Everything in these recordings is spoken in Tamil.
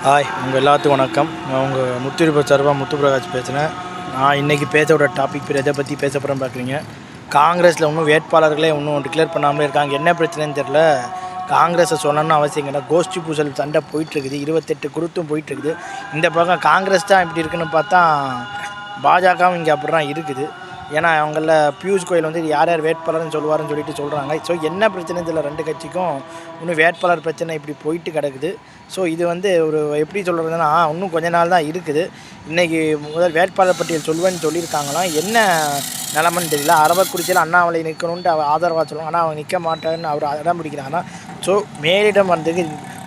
ஹாய் உங்கள் எல்லாத்துக்கும் வணக்கம். நான் உங்கள் முத்துரிப்பு சார்பாக முத்துப்பிரகாஷ் பேசுகிறேன். நான் இன்றைக்கி பேசோட டாபிக் எதை பற்றி பேச போகிறேன்னு பார்க்குறீங்க. காங்கிரஸில் இன்னும் வேட்பாளர்களே இன்னும் டிக்ளேர் பண்ணாமலே இருக்காங்க. என்ன பிரச்சனைன்னு தெரில. காங்கிரஸை சொல்லணும்னு அவசியம் இல்லை. கோஷ்டி பூசல் சண்டை போயிட்டுருக்குது. 28 குருத்தும் போயிட்டுருக்குது. இந்த பக்கம் காங்கிரஸ் தான் இப்படி இருக்குன்னு பார்த்தா பாஜகவும் இங்கே அப்படி தான் இருக்குது. ஏன்னா அவங்கள பியூஷ் கோயல் வந்து யார் யார் வேட்பாளர்னு சொல்லுவார்னு சொல்கிறாங்க. ஸோ என்ன பிரச்சனை இதில் ரெண்டு கட்சிக்கும் இன்னும் வேட்பாளர் பிரச்சனை இப்படி போயிட்டு கிடக்குது. ஸோ இது வந்து ஒரு எப்படி சொல்கிறதுனா இன்னும் கொஞ்ச நாள் தான் இருக்குது. இன்றைக்கி முதல் வேட்பாளர் பட்டியல் சொல்லுவேன்னு சொல்லியிருக்காங்களாம். என்ன நிலமன்னு தெரியல. அரவக்குறிச்சியில் அண்ணாமலை நிற்கணுன்ட்டு அவர் ஆதரவாக சொல்லுவாங்க. ஆனால் அவங்க நிற்க மாட்டேன்னு அவர் இடம் பிடிக்கிறாங்கன்னா ஸோ மேலிடம் வந்து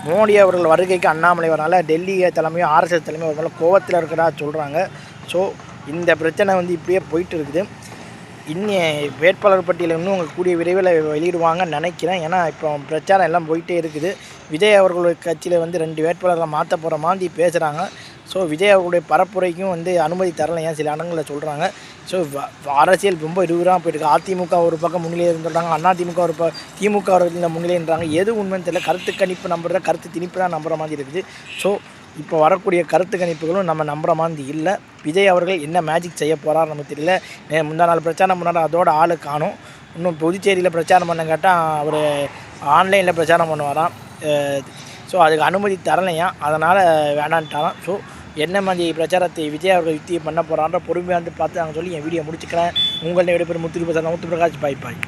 மோடி அவர்கள் வருகைக்கு அண்ணாமலை வரனால டெல்லி தலைமையும் ஆர்எஸ்எஸ் தலைமையும் ஒரு கோவத்தில் இருக்கிறதா சொல்கிறாங்க. ஸோ இந்த பிரச்சனை வந்து இப்படியே போயிட்டு இருக்குது. வேட்பாளர் பட்டியலை இன்னும் அவங்க கூடிய விரைவில் வெளியிடுவாங்கன்னு நினைக்கிறேன். ஏன்னா இப்போ பிரச்சாரம் எல்லாம் போயிட்டே இருக்குது. விஜய் அவர்களுடைய கட்சியில் வந்து 2 வேட்பாளர்களை மாற்ற போகிற மாதிரி பேசுகிறாங்க. ஸோ விஜய் அவர்களுடைய பரப்புரைக்கும் வந்து அனுமதி தரலை ஏன் சில இடங்களில் சொல்கிறாங்க. ஸோ அரசியல் ரொம்ப இருவராக போயிட்டுருக்கு. அதிமுக ஒரு பக்கம் முன்னிலையில் இருந்துட்டாங்க, அதிமுக ஒரு திமுக அவர்கள் முன்னிலைன்றாங்க. எது உண்மைன்னு தெரியல. கருத்து கணிப்பு நம்புறத கருத்து திணிப்பு தான் நம்புகிற மாதிரி இருக்குது. ஸோ இப்போ வரக்கூடிய கருத்து கணிப்புகளும் நம்ம நம்புகிற மாதிரி இல்லை. விஜய் அவர்கள் என்ன மேஜிக் செய்ய போகிறார் நமக்கு தெரியல. முந்தா நாள் பிரச்சாரம் பண்ணால் அதோட ஆளு காணும். இன்னும் புதுச்சேரியில் பிரச்சாரம் பண்ண கேட்டால் அவர் ஆன்லைனில் பிரச்சாரம் பண்ணுவாராம். ஸோ அதுக்கு அனுமதி தரலையாம். அதனால் வேணான்ட்டாராம். ஸோ என்ன மாதிரி பிரச்சாரத்தை விஜய் அவர்கள் யுத்தியை பண்ண போகிறான்ற பொறுமையாக வந்து பார்த்து நாங்கள் சொல்லி என் வீடியோ முடிச்சுக்கிறேன். உங்களுடைய விடைபெறும் முத்துப்பிரகாஷ். பாய் பாய்.